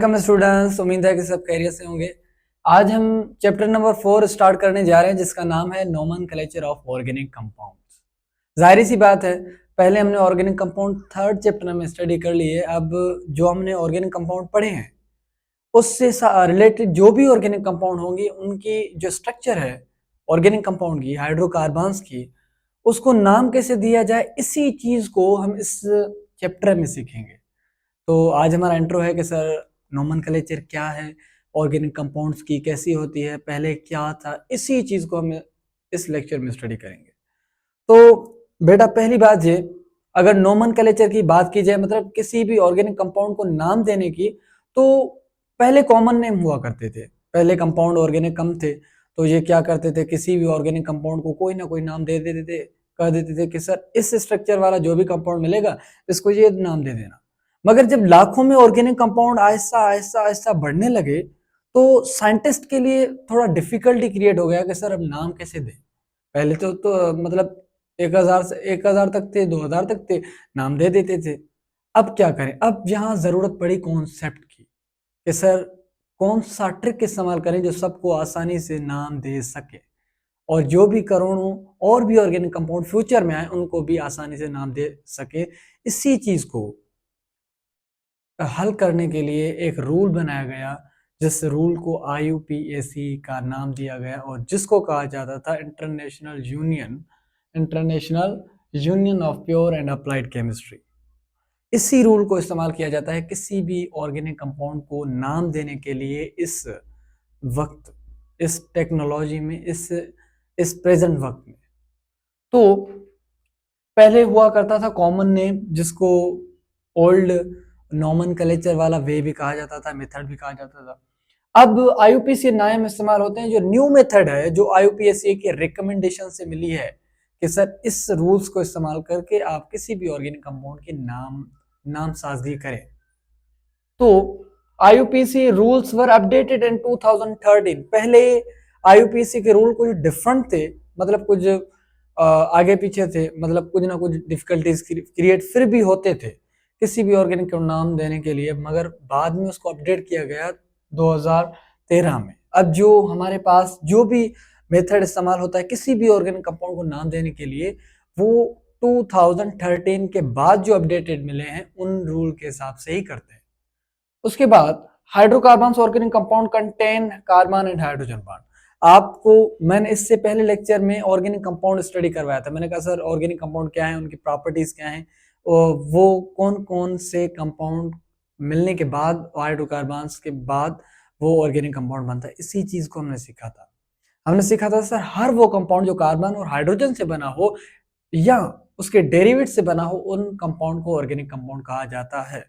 Welcome students, उम्मीद है कि सब खैरियत से होंगे। आज हम चैप्टर नंबर 4 स्टार्ट करने जा रहे हैं जिसका नाम है नोमेनक्लेचर ऑफ ऑर्गेनिक कंपाउंड्स। जाहिर सी बात है, पहले हमने ऑर्गेनिक कंपाउंड थर्ड चैप्टर में स्टडी कर लिए। अब जो हमने ऑर्गेनिक कंपाउंड पढ़े हैं उससे रिलेटेड जो भी ऑर्गेनिक कंपाउंड होंगी उनकी जो स्ट्रक्चर है ऑर्गेनिक कंपाउंड की, हाइड्रोकार्बन्स की, उसको नाम कैसे दिया जाए, इसी चीज को हम इस चैप्टर में सीखेंगे। तो आज हमारा इंट्रो है कि सर नोमेनक्लेचर क्या है, ऑर्गेनिक कंपाउंड्स की कैसी होती है, पहले क्या था, इसी चीज को हम इस लेक्चर में स्टडी करेंगे। तो बेटा पहली बात ये, अगर नोमेनक्लेचर की बात की जाए मतलब किसी भी ऑर्गेनिक कंपाउंड को नाम देने की, तो पहले कॉमन नेम हुआ करते थे। पहले कंपाउंड ऑर्गेनिक कम थे तो ये क्या करते थे, किसी भी ऑर्गेनिक कंपाउंड को कोई ना कोई नाम दे देते थे, कह देते थे कि सर इस स्ट्रक्चर वाला जो भी कंपाउंड मिलेगा इसको ये नाम दे देना। मगर जब लाखों में ऑर्गेनिक कंपाउंड आहिस्ता आहिस्ता आहिस्ता बढ़ने लगे तो साइंटिस्ट के लिए थोड़ा डिफिकल्टी क्रिएट हो गया कि सर अब नाम कैसे दें। पहले तो मतलब 1000 तक थे, 2000 तक थे, नाम दे देते थे। अब क्या करें, अब यहाँ जरूरत पड़ी कॉन्सेप्ट की कि सर कौन सा ट्रिक इस्तेमाल करें जो सबको आसानी से नाम दे सके और जो भी करोड़ों और भी ऑर्गेनिक कंपाउंड फ्यूचर में आए उनको भी आसानी से नाम दे सके। इसी चीज को हल करने के लिए एक रूल बनाया गया, जिस रूल को IUPAC का नाम दिया गया और जिसको कहा जाता था international union of pure and applied chemistry. इसी रूल को इस्तेमाल किया जाता है किसी भी ऑर्गेनिक कंपाउंड को नाम देने के लिए। इस वक्त, इस टेक्नोलॉजी में, इस प्रेजेंट वक्त में, तो पहले हुआ करता था कॉमन नेम, जिसको ओल्ड नोमेनक्लेचर वाला वे भी कहा जाता था, मेथड भी कहा जाता था। अब IUPAC नाम इस्तेमाल होते हैं। जो न्यू मेथड है, जो IUPAC की रिकमेंडेशन से मिली है कि सर इस रूल्स को इस्तेमाल करके आप किसी भी ऑर्गेनिक कंपाउंड की नाम साजगी करें। तो IUPAC rules were updated in 2013। पहले IUPAC के रूल कुछ डिफरेंट थे, मतलब कुछ आगे पीछे थे, मतलब कुछ ना कुछ डिफिकल्टीज क्रिएट फिर भी होते थे किसी भी ऑर्गेनिक को नाम देने के लिए। मगर बाद में उसको अपडेट किया गया 2013 में। अब जो हमारे पास जो भी मेथड इस्तेमाल होता है किसी भी ऑर्गेनिक कंपाउंड को नाम देने के लिए, वो 2013 के बाद जो अपडेटेड मिले हैं उन रूल के हिसाब से ही करते हैं। उसके बाद hydrocarbons organic compound contain carbon and hydrogen bond. आपको मैंने इससे पहले लेक्चर में ऑर्गेनिक कंपाउंड स्टडी करवाया था। मैंने कहा सर ऑर्गेनिक कंपाउंड क्या है, उनकी प्रॉपर्टीज क्या हैं, और वो कौन कौन से कंपाउंड मिलने के बाद, हाइड्रोकार्बन्स के बाद वो ऑर्गेनिक कंपाउंड बनता है। इसी चीज को हमने सीखा था। हमने सीखा था सर हर वो कंपाउंड जो कार्बन और हाइड्रोजन से बना हो या उसके डेरिवेट से बना हो, उन कंपाउंड को ऑर्गेनिक कंपाउंड कहा जाता है।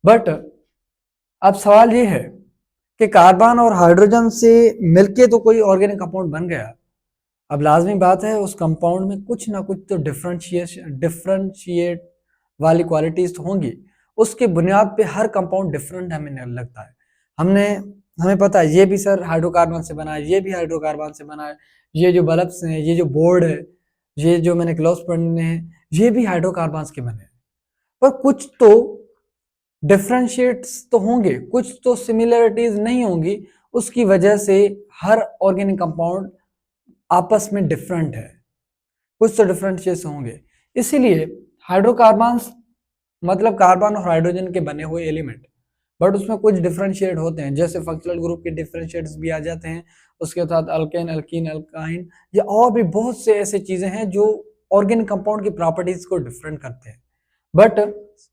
बट अब सवाल ये है कि कार्बन और हाइड्रोजन से मिलके तो कोई ऑर्गेनिक कंपाउंड बन गया। अब लाजमी बात है उस कंपाउंड में कुछ ना कुछ तो डिफरेंशिएट वाली क्वालिटीज तो होंगी। उसके बुनियाद पे हर कंपाउंड डिफरेंट हमें लगता है। हमें पता है ये भी सर हाइड्रोकार्बन से बना है, ये भी हाइड्रोकार्बन से बना है, ये जो बल्ब्स हैं, ये जो बोर्ड है, ये जो मैंने ग्लोव्स पहने हैं, ये भी हाइड्रोकार्बन के बने हैं। पर कुछ तो डिफरेंशिएट्स तो होंगे, कुछ तो सिमिलरिटीज नहीं होंगी। उसकी वजह से हर ऑर्गेनिक कंपाउंड आपस में डिफरेंट है, कुछ तो डिफरेंशिएट्स होंगे। इसीलिए हाइड्रोकार्बन्स मतलब कार्बन और हाइड्रोजन के बने हुए एलिमेंट, बट उसमें कुछ डिफरेंशिएट होते हैं, जैसे फंक्शनल ग्रुप के डिफरेंशिएट्स भी आ जाते हैं। उसके साथ अल्केन, अल्कीन, अल्काइन, या और भी बहुत से ऐसे चीजें हैं जो ऑर्गेनिक कंपाउंड की प्रॉपर्टीज को डिफरेंट करते हैं। बट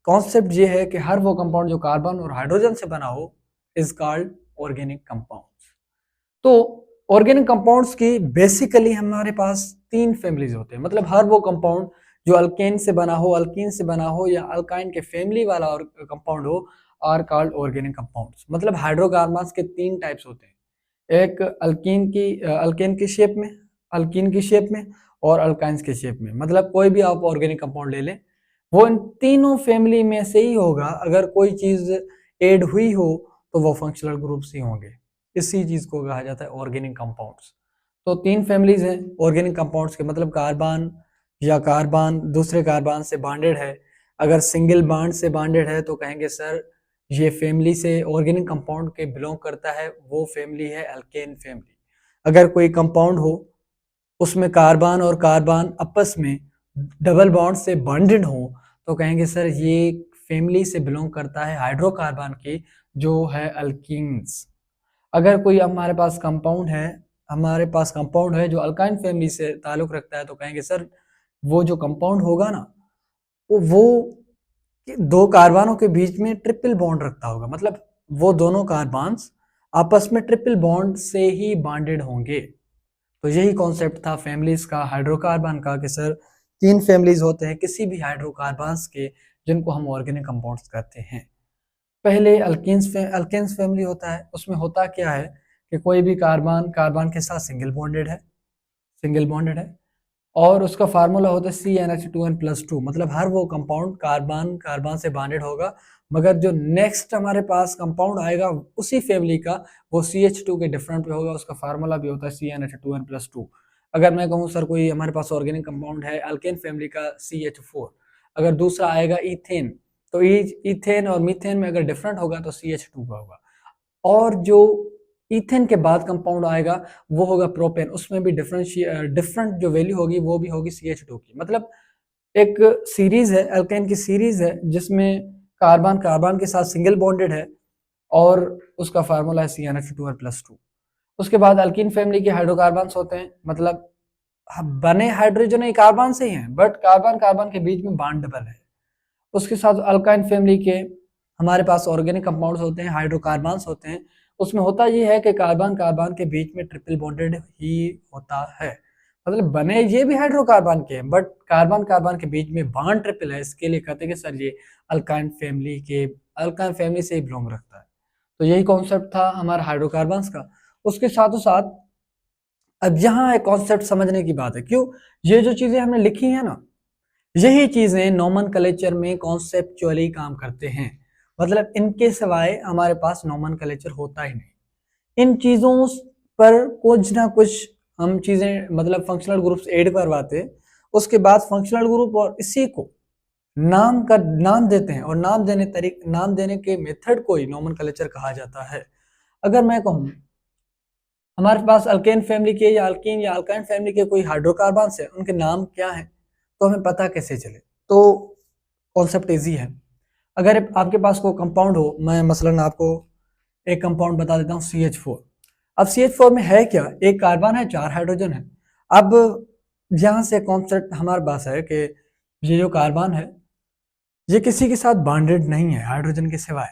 कॉन्सेप्ट ये है कि हर वो कंपाउंड जो कार्बन और हाइड्रोजन से बना हो इज कॉल्ड ऑर्गेनिक कंपाउंड्स। तो ऑर्गेनिक कंपाउंड्स की बेसिकली हमारे पास 3 फैमिलीज होते हैं। मतलब हर वो कंपाउंड जो अल्केन से बना हो, अल्कीन से बना हो, या अल्काइन के फैमिली वाला और कंपाउंड हो, आर कॉल्ड ऑर्गेनिक कंपाउंड्स। मतलब हाइड्रोकार्बन्स के 3 टाइप्स होते हैं, एक अल्केन की शेप में, अल्कीन की शेप में, और अल्काइंस के शेप में। मतलब कोई भी आप ऑर्गेनिक कंपाउंड ले लें, वो इन तीनों फैमिली में से ही होगा। अगर कोई चीज ऐड हुई हो तो वो फंक्शनल ग्रुप्स ही होंगे। इसी चीज को कहा जाता है ऑर्गेनिक कंपाउंड्स। तो 3 फैमिलीज हैं ऑर्गेनिक कंपाउंड्स के। मतलब कार्बन या कार्बन दूसरे कार्बन से बॉन्डेड है। अगर सिंगल बॉन्ड से बॉन्डेड है तो कहेंगे सर ये फैमिली से ऑर्गेनिक कंपाउंड के बिलोंग करता है, वो फैमिली है अल्केन फैमिली। अगर कोई कंपाउंड हो उसमें कार्बन और कार्बन आपस में डबल बॉन्ड से बॉन्डेड हो तो कहेंगे सर ये फैमिली से बिलोंग करता है हाइड्रोकार्बन की, जो है अल्कीन्स। अगर कोई हमारे पास कंपाउंड है जो अल्काइन फैमिली से ताल्लुक रखता है तो कहेंगे सर वो जो कंपाउंड होगा ना वो दो कार्बनों के बीच में ट्रिपल बॉन्ड रखता होगा, मतलब वो दोनों कार्बन्स आपस में ट्रिपल बॉन्ड से ही बॉन्डेड होंगे। तो यही कॉन्सेप्ट था फैमिलीज का, हाइड्रोकार्बन का, कि सर 3 फैमिलीज होते हैं किसी भी हाइड्रोकार्बन्स के जिनको हम ऑर्गेनिक कंपाउंड्स कहते हैं। पहले अल्केन्स फैमिली होता है, उसमें होता क्या है कि कोई भी कार्बन कार्बन के साथ सिंगल बॉन्डेड है और उसका फार्मूला होता है CnH2n+2, मतलब हर वो कंपाउंड कार्बन कार्बन से बॉन्डेड होगा, मगर जो नेक्स्ट हमारे पास कंपाउंड आएगा उसी फैमिली का वो CH2 के डिफरेंट पे होगा, उसका फार्मूला भी होता है CnH2n+2। अगर मैं कहूँ सर कोई हमारे पास ऑर्गेनिक कंपाउंड है अल्केन फैमिली का CH4, अगर दूसरा आएगा इथेन, तो इथेन और मीथेन में अगर डिफरेंट होगा तो CH2 का होगा। और जो इथेन के बाद कंपाउंड आएगा वो होगा प्रोपेन, उसमें भी डिफरेंट जो वैल्यू होगी वो भी होगी CH2 की। मतलब एक सीरीज है, अल्केन की सीरीज है जिसमें कार्बन कार्बन के साथ सिंगल बॉन्डेड है और उसका फार्मूला है CnH2n+2। उसके बाद अल्कीन फैमिली के हाइड्रोकार्बन्स होते हैं, मतलब बने हाइड्रोजन ही कार्बन से ही हैं बट कार्बन कार्बन के बीच में बॉन्ड डबल है। उसके साथ अल्काइन फैमिली के हमारे पास ऑर्गेनिक कंपाउंड्स होते हैं, हाइड्रोकार्बन्स होते हैं। उसमें होता ये है कि कार्बन कार्बन के बीच में ट्रिपल बॉन्डेड ही होता है, मतलब बने ये भी हाइड्रोकार्बन के हैं बट कार्बन कार्बन के बीच में बॉन्ड ट्रिपल है, इसके लिए कहते हैं कि सर ये अल्काइन फैमिली से ही बिलोंग रखता है। तो यही कॉन्सेप्ट था हमारा हाइड्रोकार्बन्स का। उसके साथ साथ अब यहाँ एक कॉन्सेप्ट समझने की बात है, क्यों ये जो चीजें हमने लिखी है ना यही चीजें नोमेनक्लेचर में कॉन्सेप्चुअली काम करते हैं, मतलब इनके सिवाय हमारे पास नोमेनक्लेचर होता ही नहीं। इन चीजों पर कुछ ना कुछ हम चीजें मतलब फंक्शनल ग्रुप्स ऐड करवाते, उसके बाद फंक्शनल ग्रुप और इसी को नाम देते हैं और नाम देने के मेथड को ही नोमेनक्लेचर कहा जाता है। अगर मैं कहूँ हमारे पास अल्केन फैमिली के या अल्कीन या अल्काइन फैमिली के कोई हाइड्रोकार्बन्स है, उनके नाम क्या है तो हमें पता कैसे चले? तो कॉन्सेप्ट इजी है। अगर आपके पास कोई कंपाउंड हो, मैं मसलन आपको एक कंपाउंड बता देता हूँ CH4। अब CH4 में है क्या, एक कार्बन है 4 हाइड्रोजन है। अब यहाँ से कॉन्सेप्ट हमारे पास है कि ये जो कार्बन है ये किसी के साथ बॉन्डेड नहीं है हाइड्रोजन के सिवाय,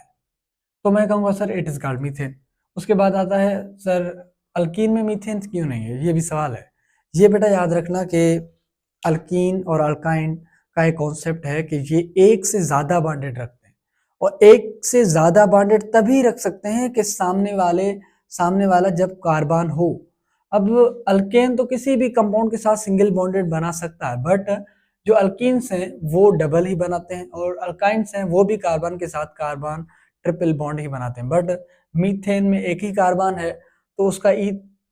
तो मैं कहूँगा sir it is called methane. उसके बाद आता है सर अल्कीन में मीथेन क्यों नहीं है, ये भी सवाल है। ये बेटा याद रखना कि अल्कीन और अल्काइन का एक कॉन्सेप्ट है कि ये एक से ज्यादा बॉन्डेड रखते हैं और एक से ज्यादा बॉन्डेड तभी रख सकते हैं कि सामने वाला जब कार्बन हो। अब अल्केन तो किसी भी कंपाउंड के साथ सिंगल बॉन्डेड बना सकता है बट जो अल्कीन्स हैं वो डबल ही बनाते हैं और अल्काइंस हैं वो भी कार्बन के साथ कार्बन ट्रिपल बॉन्ड ही बनाते हैं। बट मीथेन में एक ही कार्बन है तो उसका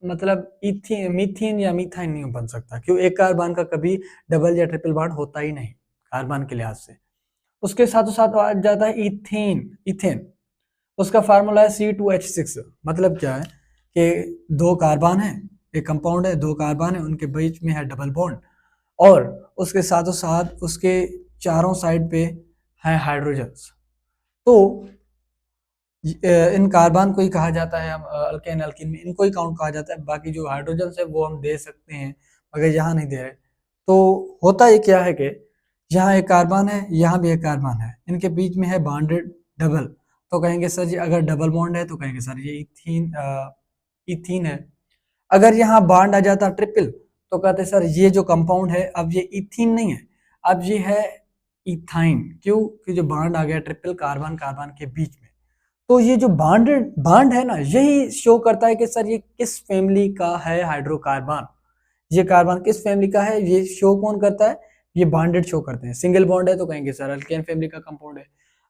मतलब मीथेन या मीथाइन नहीं बन सकता, क्यों एक कार्बन का कभी डबल या ट्रिपल बॉन्ड होता ही नहीं कार्बन के लिहाज से। उसके साथ साथ आ जाता है इथेन। इथेन उसका फार्मूला है C2H6, मतलब क्या है कि दो कार्बन है, एक कंपाउंड है, दो कार्बन है, उनके बीच में है डबल बॉन्ड और उसके साथों साथ उसके चारों साइड पे है हाइड्रोजन्स। तो इन कार्बन को ही कहा जाता है, हम अल्केन अल्कीन में इनको ही काउंट कहा जाता है, बाकी जो हाइड्रोजन है वो हम दे सकते हैं मगर यहाँ नहीं दे रहे। तो होता ये क्या है कि यहाँ एक कार्बन है, यहाँ भी एक कार्बन है, इनके बीच में है बॉन्डेड डबल, तो कहेंगे सर जी अगर डबल बॉन्ड है तो कहेंगे सर ये इथीन है। अगर यहाँ बॉन्ड आ जाता ट्रिपल तो कहते सर ये जो कंपाउंड है अब ये इथीन नहीं है, अब ये है इथाइन, क्यों कि जो बॉन्ड आ गया ट्रिपल कार्बन कार्बन के बीच में। तो ये जो बॉन्ड है ना यही शो करता है कि सर ये किस फैमिली का है हाइड्रोकार्बन, ये कार्बन किस फैमिली का है, ये शो कौन करता है, ये बॉन्डेड शो करते हैं। सिंगल बॉन्ड है तो कहेंगे सर अल्केन फैमिली का कंपाउंड है,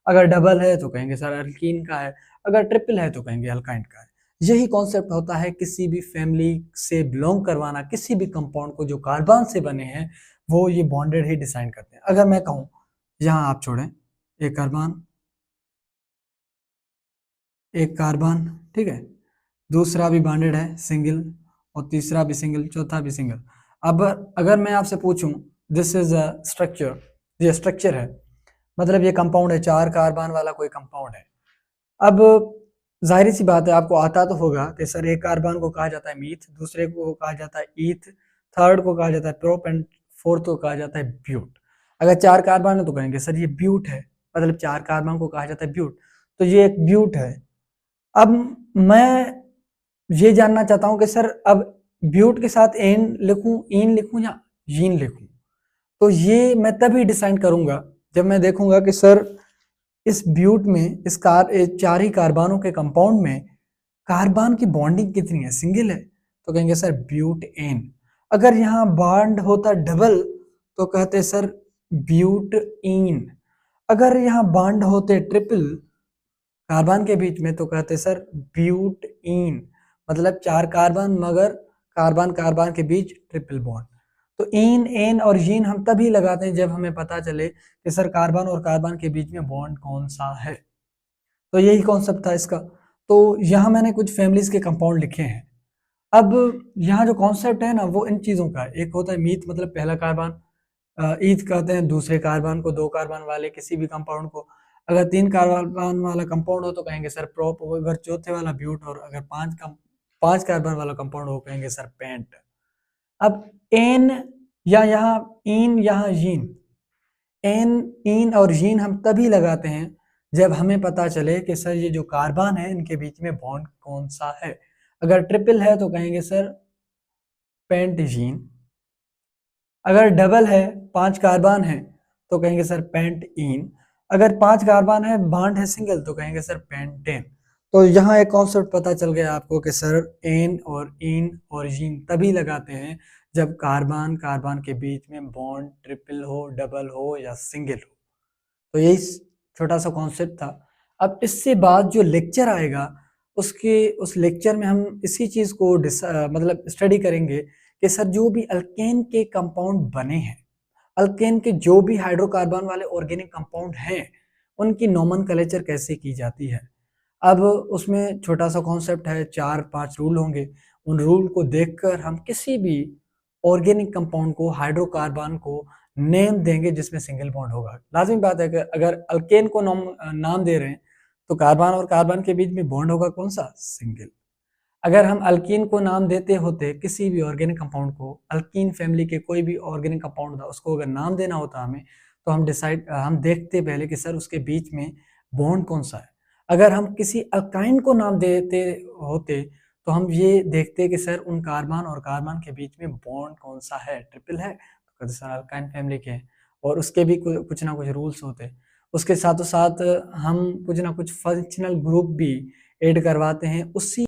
अगर डबल है तो कहेंगे सर अल्कीन का है, अगर ट्रिपल है तो कहेंगे अल्काइन का है। यही कॉन्सेप्ट होता है किसी भी फैमिली से बिलोंग करवाना, किसी भी कंपाउंड को जो कार्बन से बने हैं वो ये बॉन्डेड ही डिसाइन करते हैं। अगर मैं कहूँ यहाँ आप छोड़ें एक कार्बन एक कार्बन, ठीक है, दूसरा भी बॉन्डेड है सिंगल, और तीसरा भी सिंगल, चौथा भी सिंगल। अब अगर मैं आपसे पूछूं दिस इज अ स्ट्रक्चर, ये स्ट्रक्चर है, मतलब ये कंपाउंड है, 4 कार्बन वाला कोई कंपाउंड है। अब जाहिर सी बात है, आपको आता तो होगा कि सर एक कार्बन को कहा जाता है मीथ, दूसरे को कहा जाता है ईथ, थर्ड को कहा जाता है प्रोप, एंड फोर्थ को कहा जाता है ब्यूट। अगर 4 कार्बन है तो कहेंगे सर ये ब्यूट है, मतलब 4 कार्बन को कहा जाता है ब्यूट, तो ये एक ब्यूट है। अब मैं ये जानना चाहता हूं कि सर अब ब्यूट के साथ एन लिखूं, इन लिखूं या यीन लिखूं, तो ये मैं तभी डिसाइड करूंगा जब मैं देखूंगा कि सर इस ब्यूट में इस 4 ही कार्बनों के कंपाउंड में कार्बन की बॉन्डिंग कितनी है, सिंगल है, तो कहेंगे सर ब्यूट एन। अगर यहाँ बॉन्ड होता डबल तो कहते सर ब्यूट इन। अगर यहाँ बॉन्ड होते ट्रिपल कार्बन के बीच में तो कहते सर ब्यूट इन, मतलब 4 कार्बन मगर कार्बन कार्बन के बीच ट्रिपल बॉन्ड। तो इन, एन और यीन हम तभी लगाते हैं जब हमें पता चले कि सर कार्बन और कार्बन के बीच में बॉन्ड कौन सा है। तो यही कॉन्सेप्ट था इसका। तो यहाँ मैंने कुछ फैमिलीज के कंपाउंड लिखे हैं। अब यहाँ जो कॉन्सेप्ट है ना वो इन चीजों का है। एक होता है मीथ, मतलब पहला कार्बन, ईथ कहते हैं दूसरे कार्बन को, 2 कार्बन वाले किसी भी कंपाउंड को। अगर 3 कार्बन वाला कंपाउंड हो तो कहेंगे सर प्रोप, अगर चौथे वाला ब्यूट, और अगर 5 कार्बन वाला कंपाउंड हो कहेंगे सर पेंट। अब एन या यहाँ इन, यहाँ यीन, एन, इन और यीन हम तभी लगाते हैं जब हमें पता चले कि सर ये जो कार्बन है इनके बीच में बॉन्ड कौन सा है। अगर ट्रिपल है तो कहेंगे सर पेंटजीन। अगर डबल है, 5 कार्बन है, तो कहेंगे सर पेंट इन। अगर 5 कार्बन है, बॉन्ड है सिंगल, तो कहेंगे सर पेंटेन। तो यहाँ एक कॉन्सेप्ट पता चल गया आपको कि सर एन और इन और यीन तभी लगाते हैं जब कार्बन कार्बन के बीच में बॉन्ड ट्रिपल हो, डबल हो या सिंगल हो। तो यही छोटा सा कॉन्सेप्ट था। अब इससे बाद जो लेक्चर आएगा उसके उस लेक्चर में हम इसी चीज को मतलब स्टडी करेंगे कि सर जो भी अल्केन के कंपाउंड बने हैं, अल्केन के जो भी हाइड्रोकार्बन वाले ऑर्गेनिक कंपाउंड हैं, उनकी नोमेनक्लेचर कैसे की जाती है। अब उसमें छोटा सा कॉन्सेप्ट है, 4-5 रूल होंगे। उन रूल को देखकर हम किसी भी ऑर्गेनिक कंपाउंड को, हाइड्रोकार्बन को नेम देंगे जिसमें सिंगल बॉन्ड होगा। लाजमी बात है कि अगर अल्केन को नाम दे रहे हैं तो कार्बन और कार्बन के बीच में बॉन्ड होगा कौन सा, सिंगल। अगर हम अल्कीन को नाम देते होते किसी भी ऑर्गेनिक कंपाउंड को, अल्कीन फैमिली के कोई भी ऑर्गेनिक कंपाउंड था उसको अगर नाम देना होता हमें, तो हम देखते पहले कि सर उसके बीच में बॉन्ड कौन सा है। अगर हम किसी अल्काइन को नाम देते होते तो हम ये देखते कि सर उन कार्बन और कार्बन के बीच में बॉन्ड कौन सा है, ट्रिपल है, तो कहते सर अल्काइन फैमिली के हैं। और उसके भी कुछ ना कुछ रूल्स होते। उसके साथ हम कुछ ना कुछ फंक्शनल ग्रुप भी ऐड करवाते हैं उसी